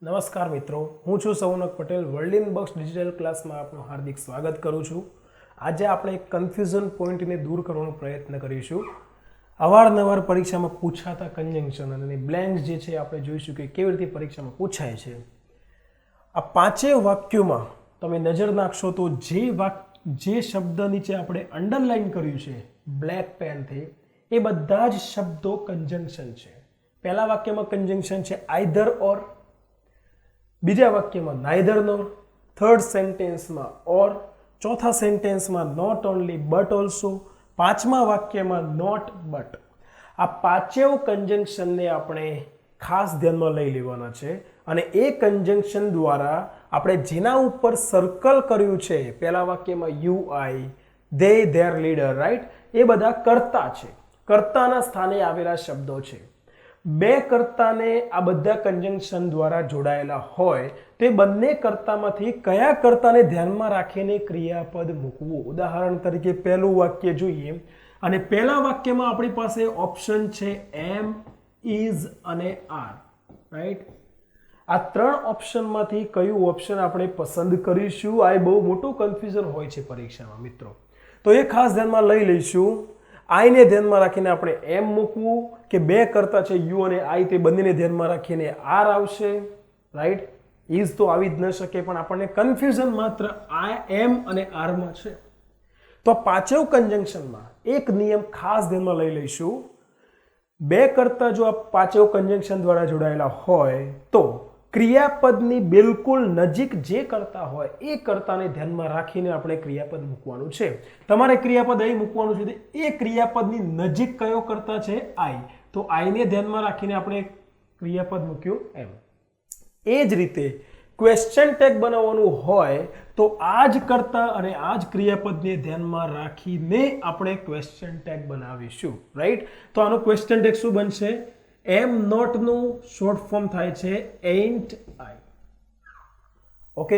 નમસ્કાર મિત્રો, હું છું Saunak Patel. World in box digital ક્લાસમાં આપનું હાર્દિક સ્વાગત કરું છું. આજે આપણે એક કન્ફ્યુઝન પોઈન્ટને દૂર કરવાનો પ્રયત્ન કરીશું. અવારનવાર પરીક્ષામાં પૂછાતા કન્જંક્શન અને બ્લેન્ક્સ જે છે આપણે જોઈશું કે કેવી રીતે પરીક્ષામાં પૂછાય છે. આ પાંચેય વાક્યોમાં તમે નજર નાખશો તો જે શબ્દ નીચે આપણે અંડરલાઈન કર્યું છે બ્લેક પેનથી, એ બધા જ શબ્દો કન્જંક્શન છે. પહેલા વાક્યમાં કન્જંક્શન છે આઈધર ઓર, બીજા વાક્યમાં નાઇધર નોર, થર્ડ સેન્ટેન્સમાં ઓર, ચોથા સેન્ટેન્સમાં નોટ ઓનલી બટ ઓલ્સો, પાંચમા વાક્યમાં નોટ બટ. આ પાંચેય કન્જંક્શનને આપણે ખાસ ધ્યાનમાં લઈ લેવાના છે અને એ કન્જંક્શન દ્વારા આપણે જેના ઉપર સર્કલ કર્યું છે પહેલા વાક્યમાં you I, they their leader, right, એ બધા કર્તા છે, કર્તાના સ્થાને આવેલા શબ્દો છે. બે કર્તાને આ બધા કન્જંક્શન દ્વારા જોડાયેલા હોય તે બંને કર્તામાંથી કયા કર્તાને ધ્યાનમાં રાખીને ક્રિયાપદ મૂકવું. ઉદાહરણ તરીકે પહેલું વાક્ય જોઈએ અને પહેલા વાક્યમાં આપણી પાસે ઓપ્શન છે એમ, ઇઝ અને આર, રાઈટ. આ ત્રણ ઓપ્શનમાંથી કયું ઓપ્શન આપણે પસંદ કરીશું, આ બહુ મોટું કન્ફ્યુઝન હોય છે પરીક્ષામાં મિત્રો, તો એ ખાસ ધ્યાનમાં લઈ લઈશું. આઈને ધ્યાનમાં રાખીને આપણે એમ મૂકવું કે બે કરતા છે યુ અને આઈ, તે બંનેને ધ્યાનમાં રાખીને આર આવશે, રાઈટ. ઇઝ તો આવી જ ન શકે, પણ આપણને કન્ફ્યુઝન માત્ર આ એમ અને આરમાં છે. તો પાંચેય કન્જંક્શનમાં એક નિયમ ખાસ ધ્યાનમાં લઈ લઈશું. બે કરતા જો આ પાંચેય કન્જંક્શન દ્વારા જોડાયેલા હોય તો ક્રિયાપદની બિલકુલ નજીક જે કરતા હોય એ કર્તાને ધ્યાનમાં રાખીને આપણે ક્રિયાપદ મૂકવાનું છે. તમારે ક્રિયાપદ અહીં મૂકવાનું છે, એ ક્રિયાપદની નજીક કયો કરતા છે આઈ, તો આઈને ધ્યાનમાં રાખીને આપણે ક્રિયાપદ મૂક્યું એમ. એ જ રીતે ક્વેશ્ચન ટેગ બનાવવાનું હોય તો આ જ કર્તા અને આ જ ક્રિયાપદને ધ્યાનમાં રાખીને આપણે ક્વેશ્ચન ટેગ બનાવીશું, રાઈટ. તો આનો ક્વેશ્ચન ટેગ શું બનશે? એમ નોટ નું શોર્ટ ફોર્મ થાય છે એન્ટ આઈ. ઓકે,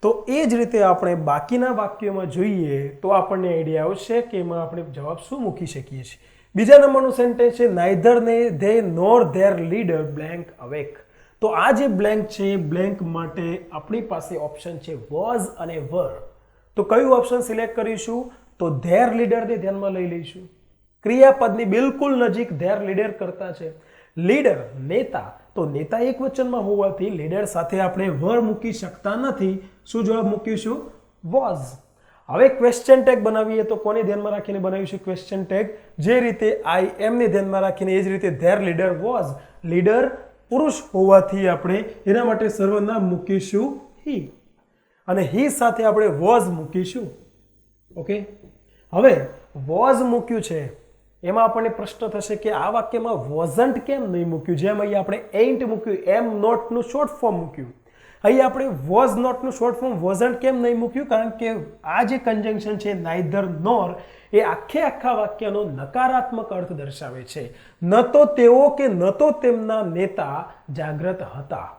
તો એ જ રીતે આપણે બાકીના વાક્યોમાં જોઈએ તો આપણને આઈડિયા આવશે કે એમાં આપણે જવાબ શું મૂકી શકીએ છીએ. બીજા નંબરનું સેન્ટેન્સ છે neither they nor their leader blank awake. તો આ જે બ્લેન્ક છે બ્લેન્ક માટે આપણી પાસે ઓપ્શન છે વોઝ અને વર. તો કયું ઓપ્શન સિલેક્ટ કરીશું? તો ધેર લીડરને ધ્યાનમાં લઈ લઈશું. ક્રિયાપદની બિલકુલ નજીક ધેર લીડર કરતા છે. લીડર નેતા, તો નેતા એક વચનમાં હોવાથી લીડર સાથે આપણે વર મૂકી શકતા નથી. શું જવાબ મૂકીશું? વોઝ. હવે ક્વેશ્ચન ટેગ બનાવીએ તો કોને ધ્યાનમાં રાખીને બનાવીશું ક્વેશ્ચન ટેગ? જે રીતે આઈ એમ ને ધ્યાનમાં રાખીને એ જ રીતે ધેર લીડર વોઝ. લીડર પુરુષ હોવાથી આપણે એના માટે સર્વનામ મૂકીશું હી અને હી સાથે આપણે વોઝ મૂકીશું. ઓકે, હવે વોઝ મૂક્યું છે એમાં આપણને પ્રશ્ન થશે કે આ વાક્યમાં વોઝન્ટ કેમ નહીં મૂક્યું? જેમ અહીં આપણે એન્ટ મૂક્યું, એમ નોટ નું શોર્ટ ફોર્મ મૂક્યું, અહીં આપણે વોઝ નોટ નું શોર્ટ ફોર્મ વોઝન્ટ કેમ નહીં મૂક્યું? કારણ કે આ જે કન્જંક્શન છે નાઇધર નોર એ આખા વાક્યનો નકારાત્મક અર્થ દર્શાવે છે. ન તો તેઓ કે ન તો તેમના નેતા જાગ્રત હતા,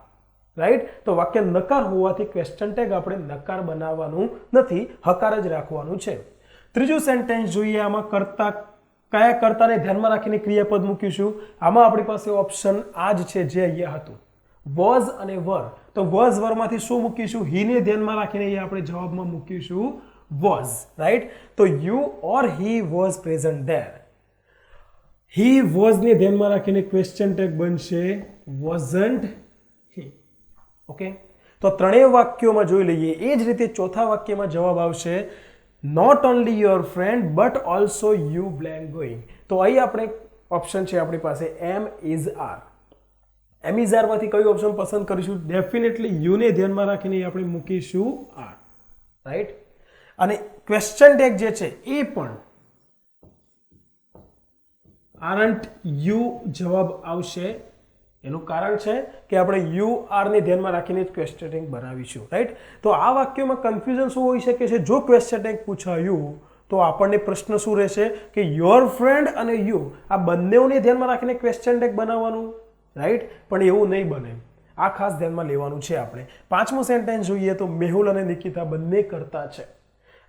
રાઈટ. તો વાક્ય નકાર હોવાથી ક્વેશ્ચન ટેગ આપણે નકાર બનાવવાનું નથી, હકાર જ રાખવાનું છે. ત્રીજું સેન્ટેન્સ જોઈએ. આમાં કર્તા કયા કર્તાને ધ્યાનમાં રાખીને ક્રિયાપદ મૂકીશું? આમાં આપણી પાસે ઓપ્શન આ જ છે જે અહીંયા હતું, વોઝ અને વર. તો વોઝ વરમાંથી શું મૂકીશું? હીને ધ્યાનમાં રાખીને અહીંયા આપણે જવાબમાં મૂકીશું વોઝ, રાઈટ. તો you or he was present there. He વોઝને ધ્યાનમાં રાખીને ક્વેશ્ચન ટેગ બનશે વોઝન્ટ હી. ઓકે, તો ત્રણેય વાક્યોમાં જોઈ લઈએ. એ જ રીતે ચોથા વાક્યમાં જવાબ આવશે not only your friend but also you blank going. તો અહીં આપણે ઓપ્શન છે આપણી પાસે am is are. Am is are માંથી કયું ઓપ્શન પસંદ કરીશું? ડેફિનેટલી યુને ધ્યાનમાં રાખીને આપણે મૂકીશું આર, રાઈટ. અને ક્વેશ્ચન ટેગ જે છે એ પણ આરન્ટ યુ જવાબ આવશે. એનું કારણ છે કે આપણે યુ આર ને ધ્યાનમાં રાખીને જ ક્વેશ્ચન ટેગ બનાવીશું, રાઈટ. તો આ વાક્યમાં કન્ફ્યુઝન શું હોઈ શકે છે? જો ક્વેશ્ચન ટેગ પૂછાયું તો આપણને પ્રશ્ન શું રહેશે કે યોર ફ્રેન્ડ અને યુ આ બંનેઓને ધ્યાનમાં રાખીને ક્વેશ્ચન ટેગ બનાવવાનું, રાઈટ. પણ એવું નહીં બને, આ ખાસ ધ્યાનમાં લેવાનું છે આપણે. પાંચમું સેન્ટેન્સ જોઈએ તો મેહુલ અને નિકિતા બંને કરતા છે.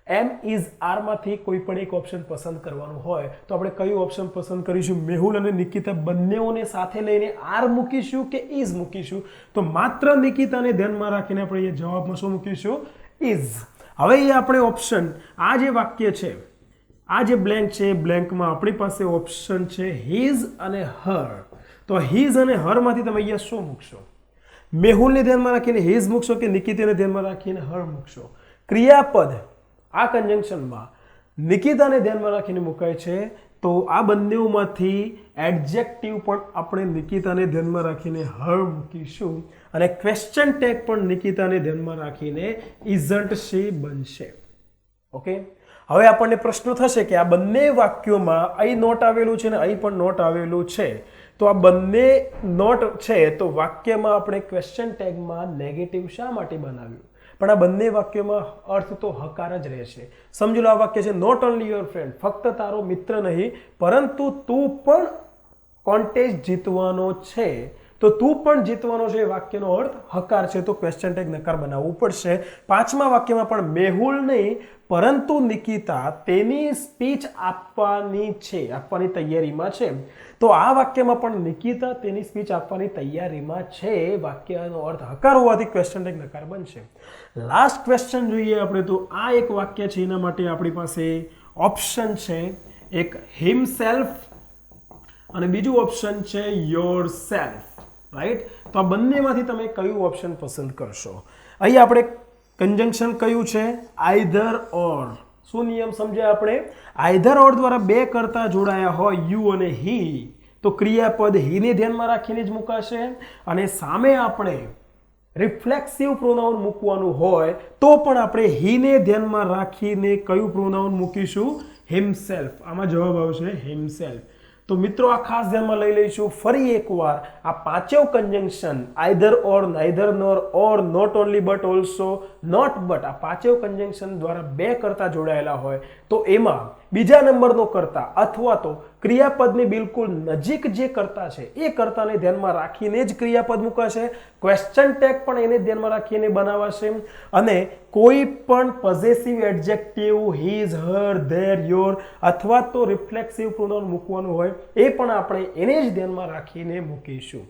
એમ ઇઝ આર માંથી કોઈ પણ એક ઓપ્શન પસંદ કરવાનું હોય તો આપણે કયું ઓપ્શન પસંદ કરીશું? મેહુલ અને નિકિતા બંનેઓને સાથે લઈને આર મૂકીશું કે ઇઝ મૂકીશું? તો માત્ર નિકિતાને ધ્યાનમાં રાખીને આપણે અહીંયા જવાબમાં શું મૂકીશું? ઇઝ. હવે અહીંયા આપણે ઓપ્શન, આ જે વાક્ય છે, આ જે બ્લેન્ક છે, બ્લેન્કમાં આપણી પાસે ઓપ્શન છે હિઝ અને હર. તો હિઝ અને હર માંથી તમે અહીંયા શું મૂકશો? મેહુલને ધ્યાનમાં રાખીને હિઝ મૂકશો કે નિકિતાને ધ્યાનમાં રાખીને હર મૂકશો? ક્રિયાપદ આ કન્જંક્શનમાં નિકિતાને ધ્યાનમાં રાખીને મુકાય છે, તો આ બંનેમાંથી એડજેક્ટિવ પણ આપણે નિકિતાને ધ્યાનમાં રાખીને હર મૂકીશું અને ક્વેશ્ચન ટેગ પણ નિકિતાને ધ્યાનમાં રાખીને ઇઝન્ટ શી બનશે. ઓકે, હવે આપણને પ્રશ્ન થશે કે આ બંને વાક્યોમાં અહીં નોટ આવેલું છે ને અહીં પણ નોટ આવેલું છે, તો આ બંને નોટ છે તો વાક્યમાં આપણે ક્વેશ્ચન ટેગમાં નેગેટિવ શા માટે બનાવ્યું? પણ આ બંને વાક્યોમાં અર્થ તો હકાર જ રહેશે. સમજી લો આ વાક્ય છે નોટ ઓનલી યોર ફ્રેન્ડ, ફક્ત તારો મિત્ર નહીં પરંતુ તું પણ કોન્ટેસ્ટ જીતવાનો છે. તો તું પણ જીતવાનો છે એ વાક્યનો અર્થ હકાર છે, તો ક્વેશ્ચન ટેગ નકાર બનાવવું પડશે. પાંચમા વાક્યમાં પણ મેહુલ નહીં પરંતુ નિકિતા તેની સ્પીચ આપવાની છે, આપવાની તૈયારીમાં છે. તો આ વાક્યમાં પણ નિકિતા તેની સ્પીચ આપવાની તૈયારીમાં છે, વાક્યનો અર્થ હકાર હોવાથી ક્વેશ્ચન ટેગ નકાર બનશે. લાસ્ટ ક્વેશ્ચન જોઈએ આપણે, તો આ એક વાક્ય છે એના માટે આપણી પાસે ઓપ્શન છે એક હિમસેલ્ફ અને બીજું ઓપ્શન છે યોર સેલ્ફ. રાઈટ, તો આ બંનેમાંથી તમે કયું ઓપ્શન પસંદ કરશો? અહીં આપણે કન્જંક્શન કયું છે? આઈધર ઓર. શું નિયમ સમજ્યા આપણે? આઈધર ઓર દ્વારા બે કરતા જોડાયા હોય યુ અને હી, તો ક્રિયાપદ હીને ધ્યાનમાં રાખીને જ મુકાશે. અને સામે આપણે રિફ્લેક્સિવ પ્રોનાઉન મૂકવાનું હોય તો પણ આપણે હીને ધ્યાનમાં રાખીને કયું પ્રોનાઉન મૂકીશું? હિમસેલ્ફ. આમાં જવાબ આવશે હિમસેલ્ફ. તો મિત્રો આ ખાસ ધ્યાનમાં લઈ લઈશું. ફરી એકવાર આ પાંચેવ conjunction either or, neither nor, or, not only but also, not but, આ પાંચેવ કન્જંક્શન દ્વારા બે કરતા જોડાયેલા હોય તો એમાં બીજા નંબરનો કરતા અથવા તો ક્રિયાપદની બિલકુલ નજીક જે કરતા છે એ કરતાને ધ્યાનમાં રાખીને જ ક્રિયાપદ મુકાશે. ક્વેશ્ચન ટેગ પણ એને ધ્યાનમાં રાખીને બનાવાશે અને કોઈ પણ possessive adjective his, Har, there, your અથવા તો રિફ્લેક્સિવ પ્રોનાઉન મૂકવાનું હોય એ પણ આપણે એને જ ધ્યાનમાં રાખીને મૂકીશું.